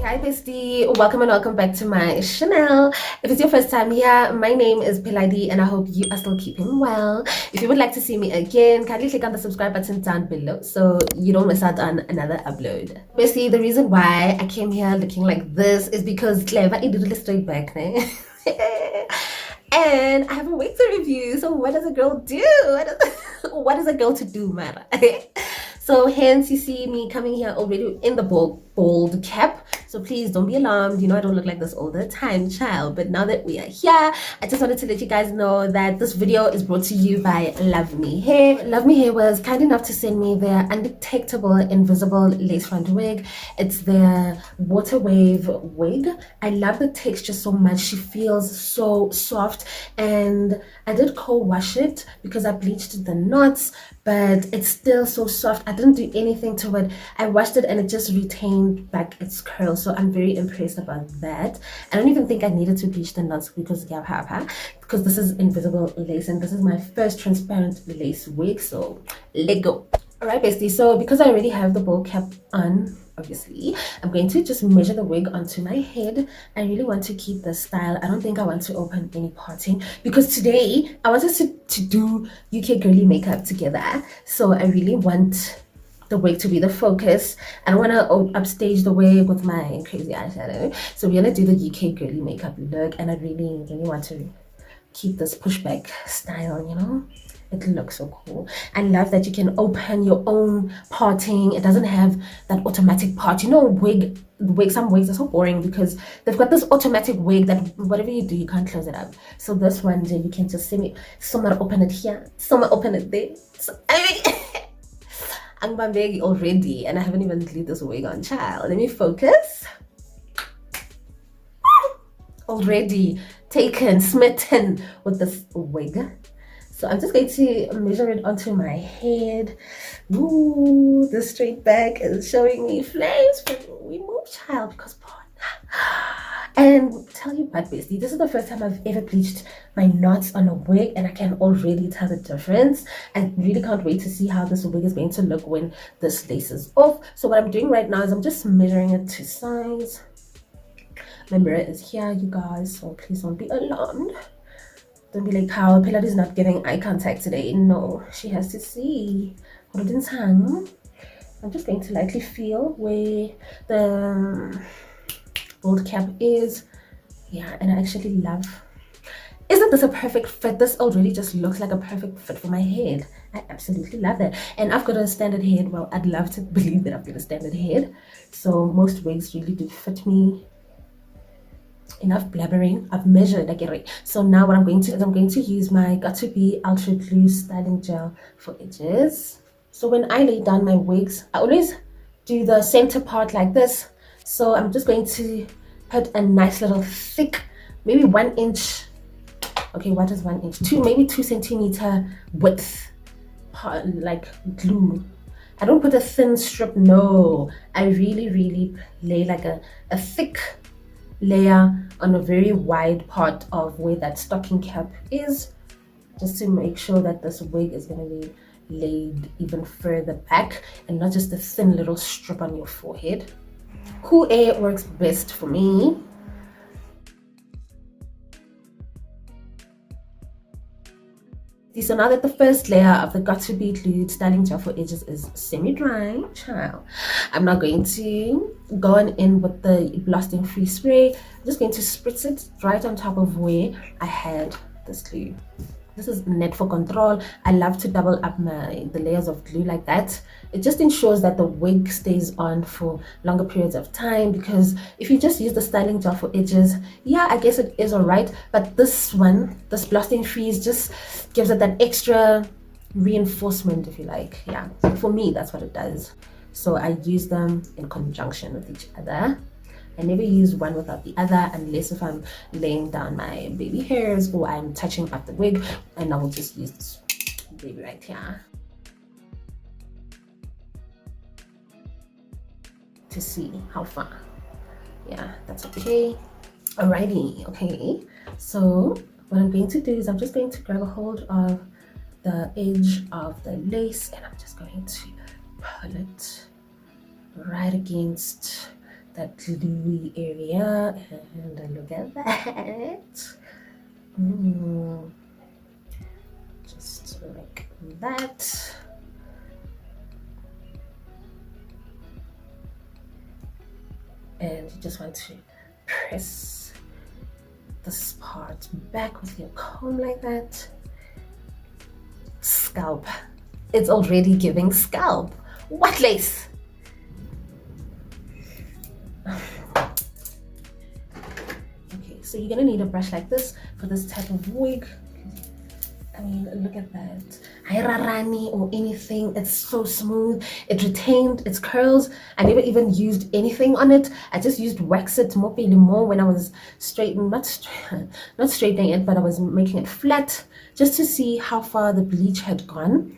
Hi bestie, welcome and welcome back to my channel. If it's your first time here, my name is Pheladi and I hope you are still keeping well. If you would like to see me again, kindly click on the subscribe button down below so you don't miss out on another upload. Bestie, the reason why I came here looking like this is because Clever did a straight back, né? And I have a wig to review. So what does a girl do? What is a girl to do, man? So hence you see me coming here already in the bold cap. So please don't be alarmed. You know I don't look like this all the time, child. But now that we are here, I just wanted to let you guys know that this video is brought to you by Luvme Hair. Luvme Hair was kind enough to send me their undetectable invisible lace front wig. It's their water wave wig. I love the texture so much. She feels so soft, and I did co-wash it because I bleached the knots, but it's still so soft. I didn't do anything to it. I washed it and it just retained back its curls, so I'm very impressed about that. I don't even think I needed to bleach the knots because because this is invisible lace and this is my first transparent lace wig, so let go. All right bestie, so because I already have the bowl cap on, obviously I'm going to just measure the wig onto my head. I really want to keep the style. I don't think I want to open any parting because today I wanted to do UK girly makeup together, so I really want the wig to be the focus. I don't want to upstage the wig with my crazy eyeshadow, so we're gonna do the UK girly makeup look, and I really want to keep this pushback style, you know. It looks so cool. I love that you can open your own parting. It doesn't have that automatic part. You know, some wigs are so boring because they've got this automatic wig that whatever you do, you can't close it up. So this one, you can just see someone open it here, someone open it there. So, I mean, I'm bambegi already, and I haven't even glued this wig on, child. Let me focus. Already taken, smitten with this wig. So I'm just going to measure it onto my head. Ooh, the straight back is showing me flames, but we move, child, because and tell you what, bestie, this is the first time I've ever bleached my knots on a wig, and I can already tell the difference. I really can't wait to see how this wig is going to look when this lace is off. So what I'm doing right now is I'm just measuring it to size. My mirror is here, you guys, so please don't be alarmed. Don't be like how Pheladi is not giving eye contact today. No, she has to see. I'm just going to lightly feel where the bold cap is. Yeah, and I actually love. Isn't this a perfect fit? This already just looks like a perfect fit for my head. I absolutely love that. And I've got a standard head. Well, I'd love to believe that I've got a standard head. So most wigs really do fit me. Enough blabbering. I've measured. I get it. So now what I'm going to do is I'm going to use my Got2b Ultra Glue styling gel for edges. So when I lay down my wigs, I always do the center part like this. So I'm just going to put a nice little thick, maybe 1 inch. Okay, what is 1 inch? Maybe 2 centimeter width, like glue. I don't put a thin strip. No, I really lay like a thick layer on a very wide part of where that stocking cap is, just to make sure that this wig is going to be laid even further back and not just a thin little strip on your forehead. Cool air works best for me. So now that the first layer of the Got2b Glued Styling Gel for Edges is semi-dry, child, I'm not going to go in with the blasting free spray. I'm just going to spritz it right on top of where I had this glue. This is net for control. I love to double up the layers of glue like that. It just ensures that the wig stays on for longer periods of time, because if you just use the styling gel for edges, yeah, I guess it is alright, but this one, this blasting freeze, just gives it that extra reinforcement, if you like. Yeah, for me that's what it does. So I use them in conjunction with each other. I never use one without the other, unless if I'm laying down my baby hairs or I'm touching up the wig, and I will just use this baby right here to see how far. Yeah, that's okay. Alrighty, okay. So what I'm going to do is I'm just going to grab a hold of the edge of the lace, and I'm just going to pull it right against that gluey area, and look at that. Just like that. And you just want to press this part back with your comb like that. Scalp. It's already giving scalp. What lace? Okay, so you're gonna need a brush like this for this type of wig. I mean, look at that. Hairarani or anything. It's so smooth. It retained its curls. I never even used anything on it. I just used wax it more when I was straightening, not straightening it, but I was making it flat just to see how far the bleach had gone.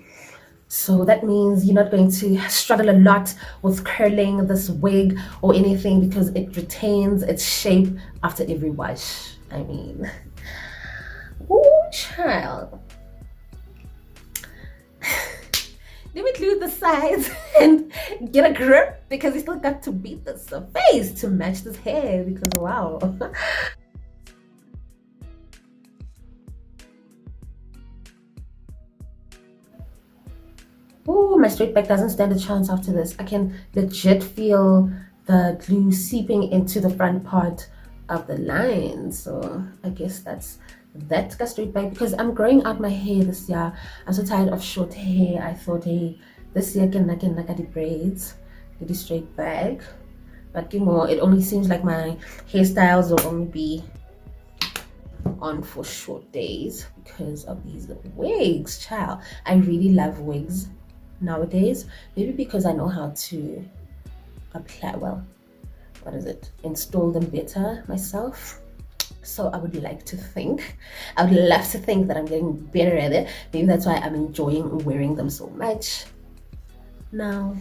So that means you're not going to struggle a lot with curling this wig or anything because it retains its shape after every wash. I mean, ooh, child. Let me glue the sides and get a grip because we still got to beat this face to match this hair because wow. Oh, my straight back doesn't stand a chance after this. I can legit feel the glue seeping into the front part of the line. So I guess that's got straight back because I'm growing out my hair this year. I'm so tired of short hair. I thought, hey, this year I can the braids, get it straight back. But you know, it only seems like my hairstyles will only be on for short days because of these wigs, child. I really love wigs nowadays, maybe because I know how to apply, well, what is it, install them better myself. So I would like to think, I would love to think that I'm getting better at it. Maybe that's why I'm enjoying wearing them so much now.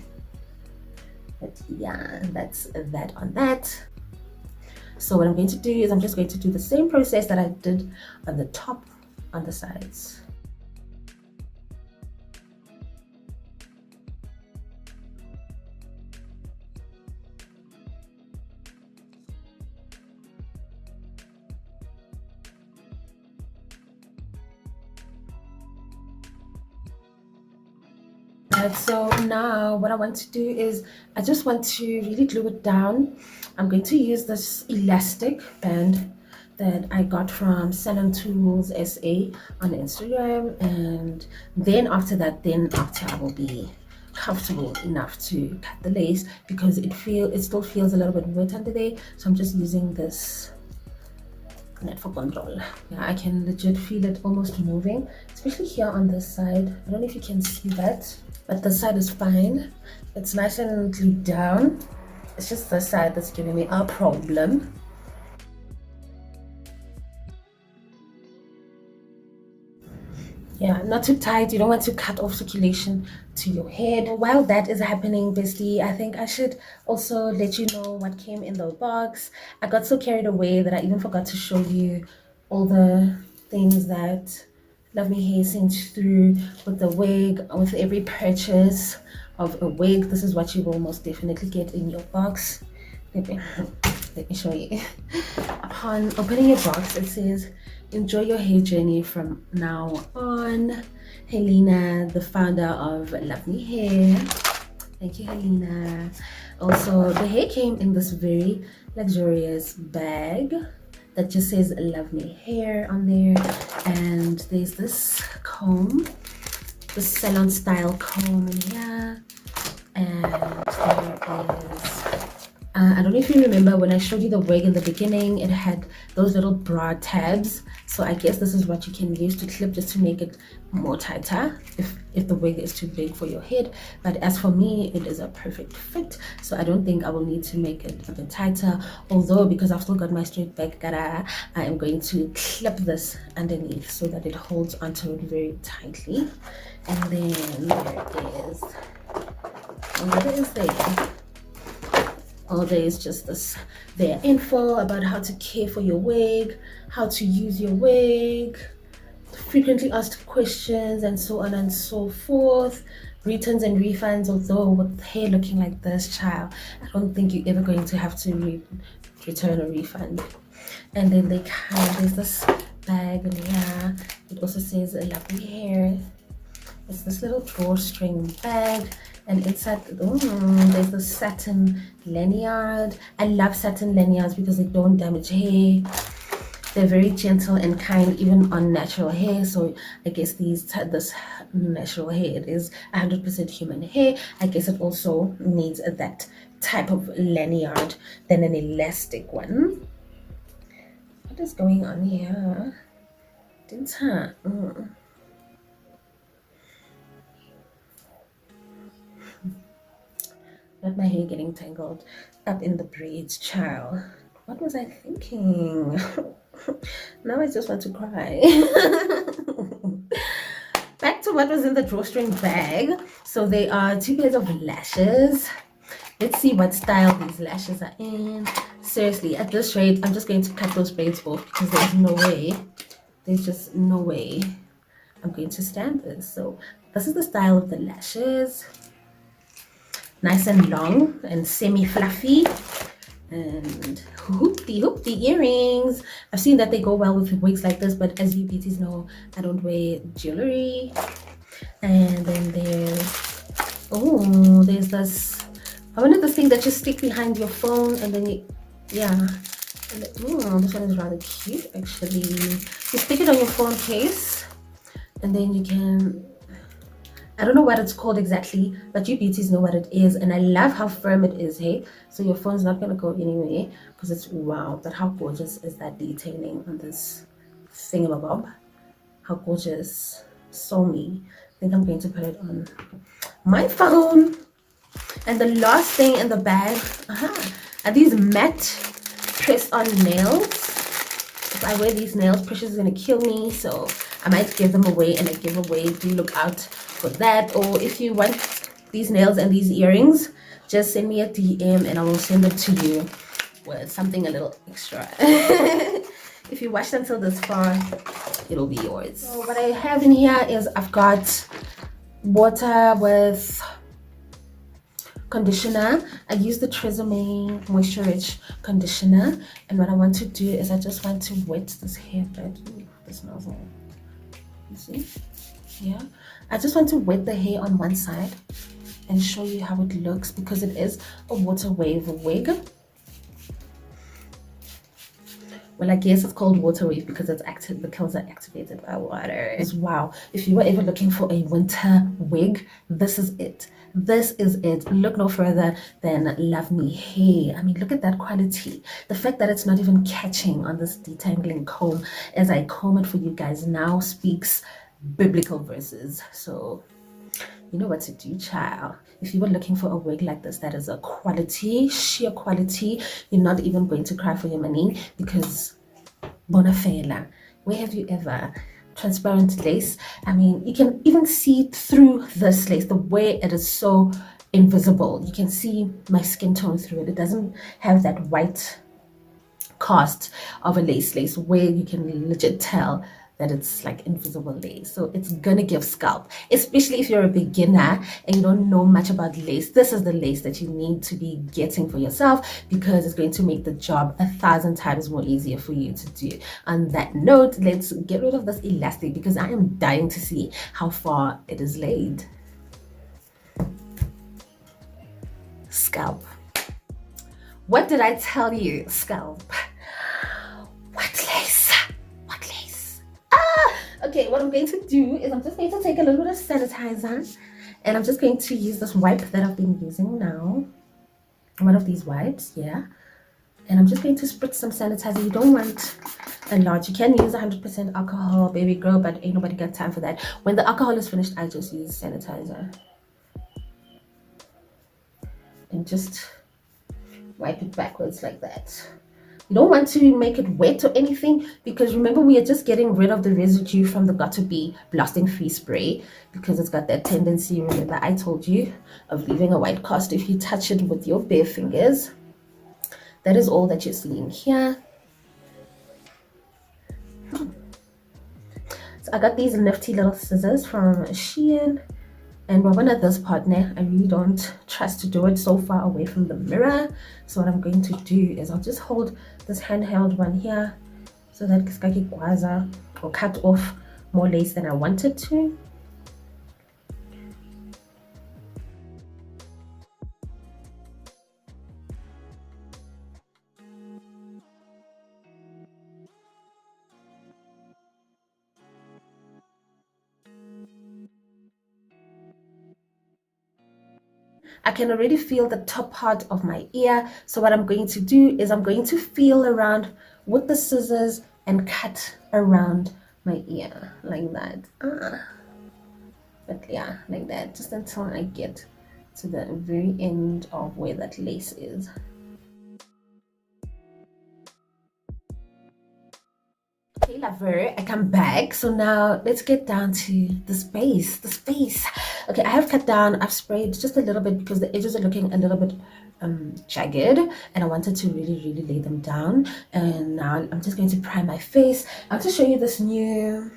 But yeah, that's that on that. So what I'm going to do is I'm just going to do the same process that I did on the top, on the sides. So now what I want to do is I just want to really glue it down. I'm going to use this elastic band that I got from Salon Tools SA on Instagram, and then after that, I will be comfortable enough to cut the lace because it still feels a little bit wet under there. So I'm just using this net for control. Yeah, I can legit feel it almost moving, especially here on this side. I don't know if you can see that, but this side is fine. It's nice and glued down. It's just this side that's giving me a problem. Yeah, not too tight. You don't want to cut off circulation to your head. While that is happening, bestie, I think I should also let you know what came in the box. I got so carried away that I even forgot to show you all the things that LuvMeHair sent through with the wig. With every purchase of a wig, this is what you will most definitely get in your box. Let me show you. Upon opening your box, it says, "Enjoy your hair journey from now on. Helena, the founder of LuvMeHair." Thank you, Helena. Also, the hair came in this very luxurious bag that just says LuvMeHair on there. And there's this comb, the salon style comb in here. And there is I don't know if you remember when I showed you the wig in the beginning, it had those little bra tabs. So I guess this is what you can use to clip just to make it more tighter if the wig is too big for your head. But as for me, it is a perfect fit. So I don't think I will need to make it a bit tighter. Although because I've still got my straight back, I am going to clip this underneath so that it holds onto it very tightly. And then there is, what is there? Oh, there is just this their info about how to care for your wig, how to use your wig, frequently asked questions, and so on and so forth. returns and refunds, although with hair looking like this, child, I don't think you're ever going to have to return or refund. And then they there's this bag in here. It also says Luvme Hair. It's this little drawstring bag, and inside there's the satin lanyard. I love satin lanyards because they don't damage hair. They're very gentle and kind, even on natural hair. So I guess this natural hair, it is 100% human hair. I guess it also needs that type of lanyard than an elastic one. What is going on here? Didn't Not my hair getting tangled up in the braids, child. What was I thinking? Now I just want to cry. Back to what was in the drawstring bag. So they are 2 pairs of lashes. Let's see what style these lashes are in. Seriously, at this rate, I'm just going to cut those braids off because there's just no way I'm going to stand this. So this is the style of the lashes. Nice and long and semi-fluffy. And hoopty earrings. I've seen that they go well with wigs like this, but as you beauties know, I don't wear jewelry. And then there's this, I wanted this thing that you stick behind your phone, and then this one is rather cute actually. You stick it on your phone case, and then you can, I don't know what it's called exactly, but you beauties know what it is. And I love how firm it is, hey? So your phone's not going to go anywhere because it's, wow, but how gorgeous is that detailing on this thingamabob? How gorgeous. So me. I think I'm going to put it on my phone. And the last thing in the bag, are these matte press-on nails. If I wear these nails, Precious is going to kill me, so I might give them away in a giveaway. Do look out for that. Or if you want these nails and these earrings, just send me a DM and I will send it to you with something a little extra. If you watched until this far, it'll be yours. So what I have in here is I've got water with conditioner. I use the Tresemme Moisture Rich conditioner, and what I want to do is I just want to wet this hair bit. This nozzle. You see? Yeah. I just want to wet the hair on one side and show you how it looks because it is a water wave wig. Well, I guess it's called water wave because it's active. The curls are activated by water. Wow. If you were ever looking for a winter wig, this is it. This is it. Look no further than Luvme Hair. I mean, look at that quality. The fact that it's not even catching on this detangling comb as I comb it for you guys now speaks biblical verses. So you know what to do, child. If you were looking for a wig like this that is a quality, sheer quality, you're not even going to cry for your money because bonafela, where have you ever? Transparent lace. I mean, you can even see through this lace, the way it is so invisible. You can see my skin tone through it. It doesn't have that white cast of a lace where you can legit tell that it's like invisible lace. So it's gonna give scalp, especially if you're a beginner and you don't know much about lace. This is the lace that you need to be getting for yourself because it's going to make the job 1,000 times more easier for you to do. On that note, let's get rid of this elastic because I am dying to see how far it is laid. Scalp. What did I tell you? Scalp. What lace? Okay, what I'm going to do is I'm just going to take a little bit of sanitizer and I'm just going to use this wipe that I've been using now. One of these wipes, yeah. And I'm just going to spritz some sanitizer. You don't want a lot. You can use 100% alcohol, baby girl, but ain't nobody got time for that. When the alcohol is finished, I just use sanitizer. And just wipe it backwards like that. You don't want to make it wet or anything because remember we are just getting rid of the residue from the Got2b blasting free spray because it's got that tendency, remember I told you, of leaving a white cast if you touch it with your bare fingers. That is all that you're seeing here. So I got these nifty little scissors from Shein And when at this part now, I really don't trust to do it so far away from the mirror. So what I'm going to do is I'll just hold this handheld one here so that skaki gwaza or cut off more lace than I wanted to. I can already feel the top part of my ear. So what I'm going to do is I'm going to feel around with the scissors and cut around my ear like that. But yeah, like that, just until I get to the very end of where that lace is. Okay, lover, I come back. So now let's get down to the space. Okay, I have cut down, I've sprayed just a little bit because the edges are looking a little bit jagged, and I wanted to really lay them down. And now I'm just going to prime my face. I'll just show you this new,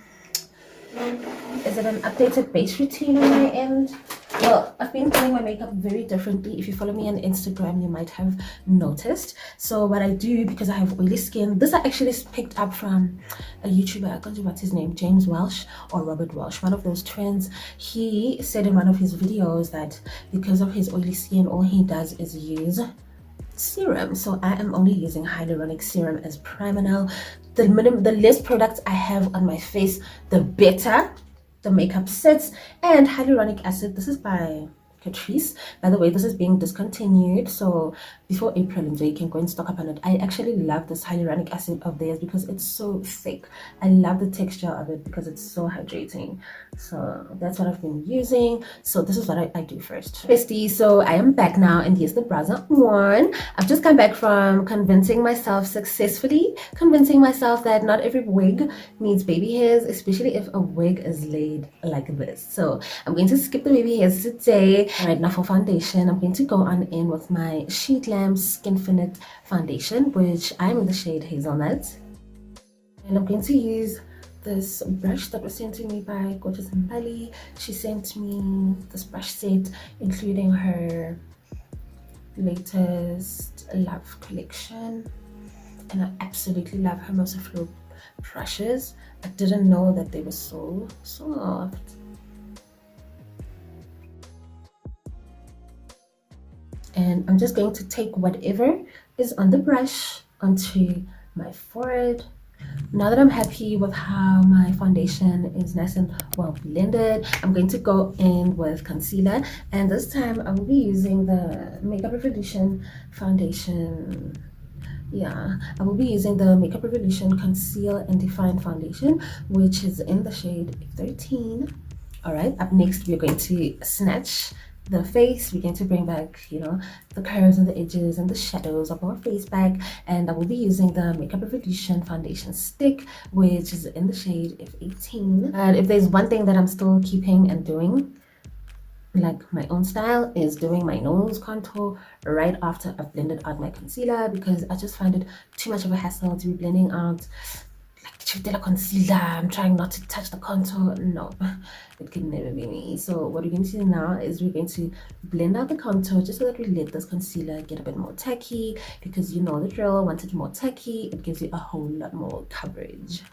is it an updated base routine on my end? Well, I've been doing my makeup very differently. If you follow me on Instagram, you might have noticed. So what I do, because I have oily skin, this I actually picked up from a YouTuber, I can't remember what's his name, James Welsh or Robert Welsh, one of those twins. He said in one of his videos that because of his oily skin, all he does is use serum. So I am only using hyaluronic serum as primer now. The less products I have on my face, the better the makeup sits. And hyaluronic acid, this is by Catrice. By the way, this is being discontinued, so before April and you can go and stock up on it. I actually love this hyaluronic acid of theirs because it's so thick. I love the texture of it because it's so hydrating. So that's what I've been using. So this is what I do first. Bestie, so I am back now, and here's the browser one. I've just come back from convincing myself that not every wig needs baby hairs, especially if a wig is laid like this. So I'm going to skip the baby hairs today. Right now for foundation, I'm going to go on in with my Sheet Lamb Skinfinite foundation, which I'm in the shade Hazelnut. And I'm going to use this brush that was sent to me by Gorgeous Mbali. She sent me this brush set, including her latest Love collection. And I absolutely love her Merciful brushes. I didn't know that they were so soft. And I'm just going to take whatever is on the brush onto my forehead. Now that I'm happy with how my foundation is nice and well blended, I'm going to go in with concealer, and this time I will be using the Makeup Revolution foundation. Yeah, I will be using the Makeup Revolution Conceal and Define foundation, which is in the shade 13. All right, up next we're going to snatch the face. We're going to bring back, you know, the curves and the edges and the shadows of our face back, and I will be using the Makeup Revolution foundation stick, which is in the shade F18. And if there's one thing that I'm still keeping and doing like my own style, is doing my nose contour right after I've blended out my concealer, because I just find it too much of a hassle to be blending out like concealer. I'm trying not to touch the contour. No, it can never be me. So what we're going to do now is we're going to blend out the contour just so that we let this concealer get a bit more tacky, because you know the drill. Once it's more tacky, it gives you a whole lot more coverage.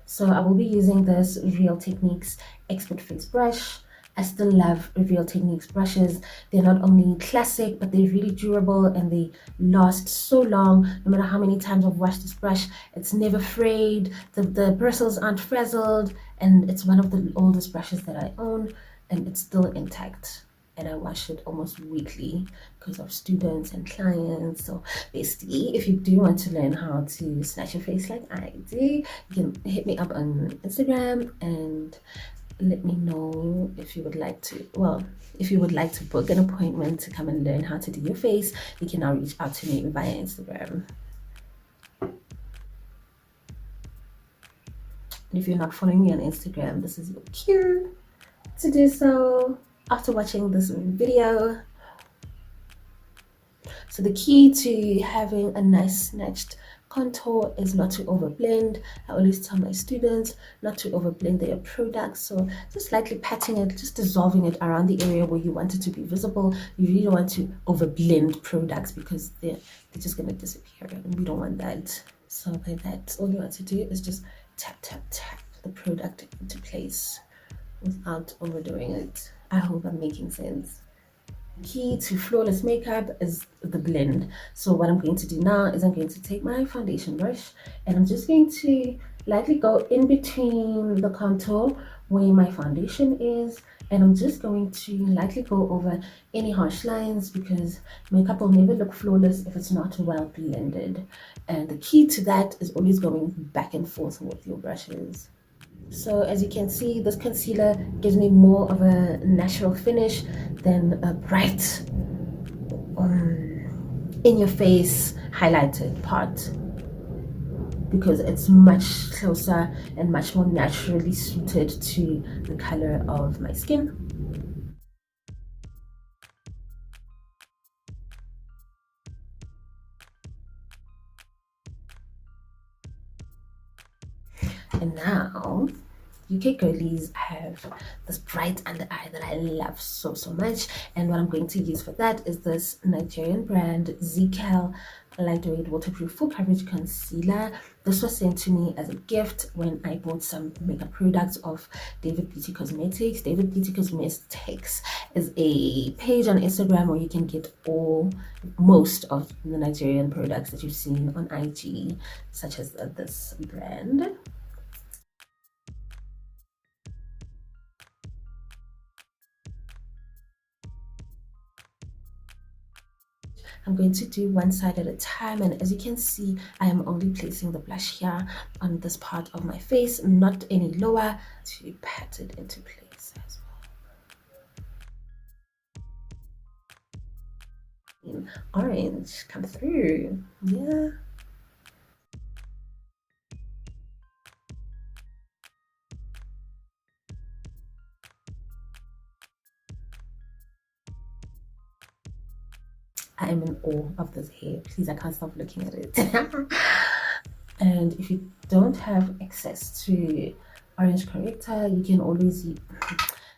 So I will be using this Real Techniques Expert Face Brush. I still love Real Techniques brushes. They're not only classic, but they're really durable and they last so long. No matter how many times I've washed this brush, it's never frayed. The bristles aren't frazzled, and it's one of the oldest brushes that I own, and it's still intact. And I wash it almost weekly because of students and clients. So bestie, if you do want to learn how to snatch your face like I do, you can hit me up on Instagram and let me know if you would like to, well, if you would like to book an appointment to come and learn how to do your face. You can now reach out to me via Instagram. And if you're not following me on Instagram, this is your cue to do so after watching this video. So the key to having a nice snatched contour is not to overblend. I always tell my students not to overblend their products. So just lightly patting it, just dissolving it around the area where you want it to be visible. You really don't want to overblend products because they're just gonna disappear, and we don't want that. So by that, all you want to do is just tap tap tap the product into place without overdoing it. I hope I'm making sense. Key to flawless makeup is the blend. So what I'm going to do now is I'm going to take my foundation brush and I'm just going to lightly go in between the contour where my foundation is, and I'm just going to lightly go over any harsh lines because makeup will never look flawless if it's not well blended. And the key to that is always going back and forth with your brushes. So as you can see, this concealer gives me more of a natural finish than a bright in your face highlighted part, because it's much closer and much more naturally suited to the color of my skin. And now UK girlies have this bright under eye that I love so much, and what I'm going to use for that is this Nigerian brand ZCal lightweight waterproof full coverage concealer. This was sent to me as a gift when I bought some makeup products of David Beauty Cosmetics. David Beauty Cosmetics is a page on Instagram where you can get most of the Nigerian products that you've seen on IG, such as this brand. I'm going to do one side at a time, and as you can see, I am only placing the blush here on this part of my face, not any lower, to pat it into place as well. Orange, come through. Yeah. I am in awe of this hair. Please, I can't stop looking at it. And if you don't have access to orange corrector, you can always use,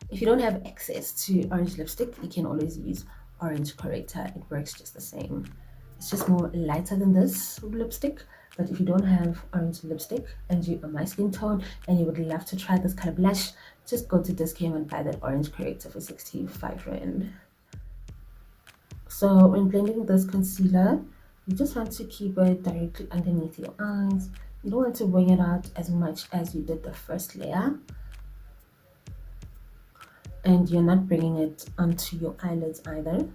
if you don't have access to orange lipstick, you can always use orange corrector. It works just the same. It's just more lighter than this lipstick. But if you don't have orange lipstick and you are my skin tone and you would love to try this color blush, just go to Discount and buy that orange corrector for 65 Rand. So when blending this concealer, you just want to keep it directly underneath your eyes. You don't want to bring it out as much as you did the first layer. And you're not bringing it onto your eyelids either.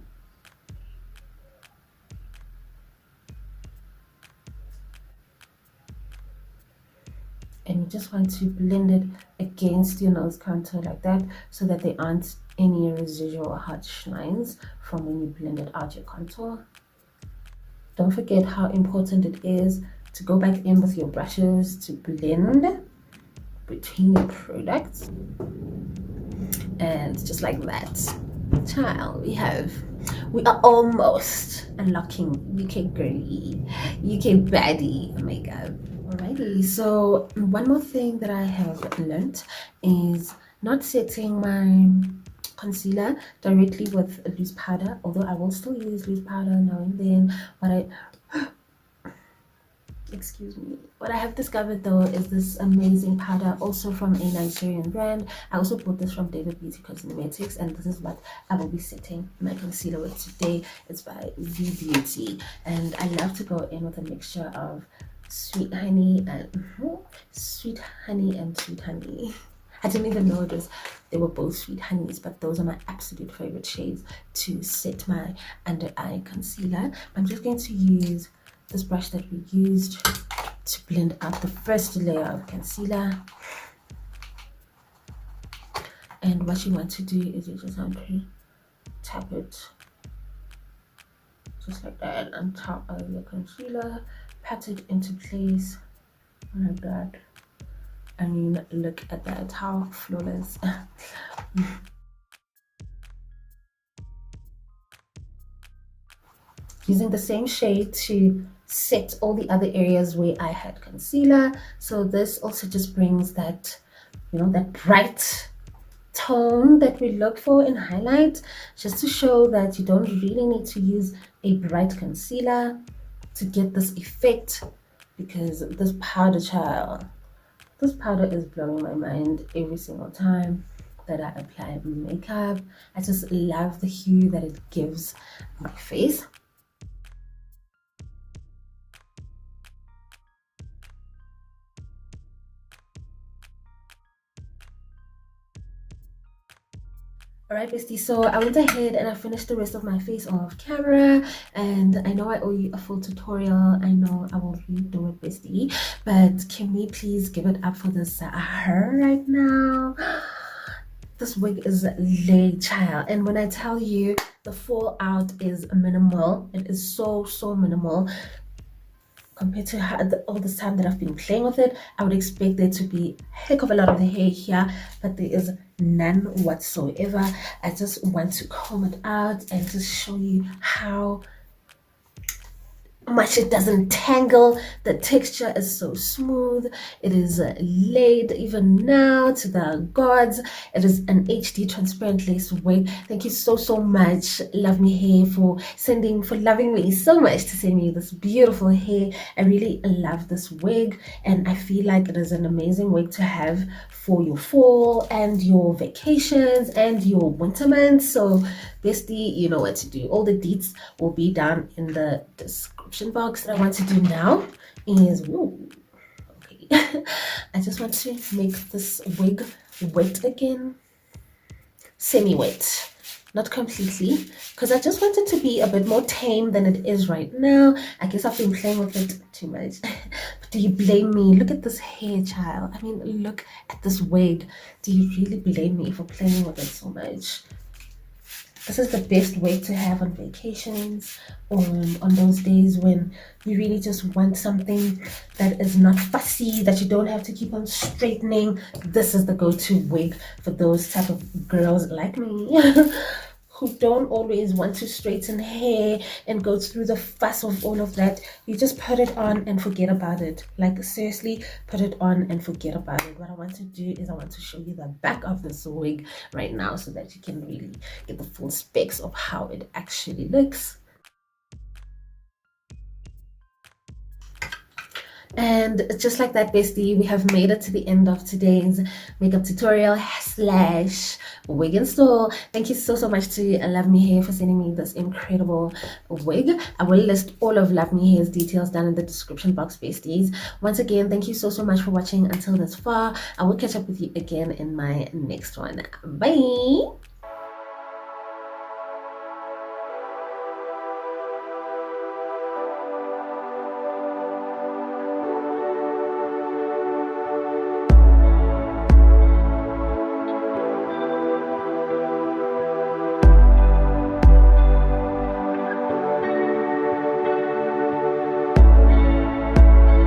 And you just want to blend it against your nose contour like that, so that there aren't any residual harsh lines from when you blended out your contour. Don't forget how important it is to go back in with your brushes to blend between your products. And just like that, child, we are almost unlocking UK girly, UK baddie makeup. Alrighty, so one more thing that I have learned is not setting my concealer directly with loose powder, although I will still use loose powder now and then. Excuse me, what I have discovered though is this amazing powder, also from a Nigerian brand. I also bought this from David Beauty Cosmetics, and this is what I will be setting my concealer with today. It's by V Beauty, and I love to go in with a mixture of sweet honey and sweet honey. I didn't even know they were both sweet honeys, but those are my absolute favorite shades to set my under eye concealer. I'm just going to use this brush that we used to blend out the first layer of concealer. And what you want to do is you just want to tap it just like that on top of your concealer, pat it into place like that. I mean, look at that, how flawless. using the same shade to set all the other areas where I had concealer. So this also just brings that, you know, that bright tone that we look for in highlight, just to show that you don't really need to use a bright concealer to get this effect, because this powder, child, this powder is blowing my mind every single time that I apply makeup. I just love the hue that it gives my face. Alright, bestie, so I went ahead and I finished the rest of my face off camera, and I know I owe you a full tutorial. I know I will redo it, bestie, but can we please give it up for this hair right now? This wig is laid, child, and when I tell you the fallout is minimal, it is so minimal compared to all this time that I've been playing with it. I would expect there to be a heck of a lot of the hair here, but there is none whatsoever. I just want to comb it out and just show you how much it doesn't tangle. The texture is so smooth. It is laid even now to the gods. It is an HD transparent lace wig. Thank you so much, LuvMeHair, for loving me so much to send me this beautiful hair. I really love this wig, and I feel like it is an amazing wig to have for your fall and your vacations and your winter months. So bestie, you know what to do. All the deets will be down in the description box. What I want to do now is, okay, I just want to make this wig wet again, semi-wet, not completely, because I just want it to be a bit more tame than it is right now. I guess I've been playing with it too much. But do you blame me? Look at this hair, child. I mean, look at this wig. Do you really blame me for playing with it so much? This is the best wig to have on vacations, or on those days when you really just want something that is not fussy, that you don't have to keep on straightening. This is the go-to wig for those type of girls like me who don't always want to straighten hair and go through the fuss of all of that. You just put it on and forget about it. Like, seriously, put it on and forget about it. What I want to do is I want to show you the back of this wig right now so that you can really get the full specs of how it actually looks. And just like that, bestie, we have made it to the end of today's makeup tutorial slash wig install. Thank you so much to LuvMeHair for sending me this incredible wig. I will list all of LuvMeHair's details down in the description box, besties. Once again, thank you so much for watching until this far. I will catch up with you again in my next one. Bye.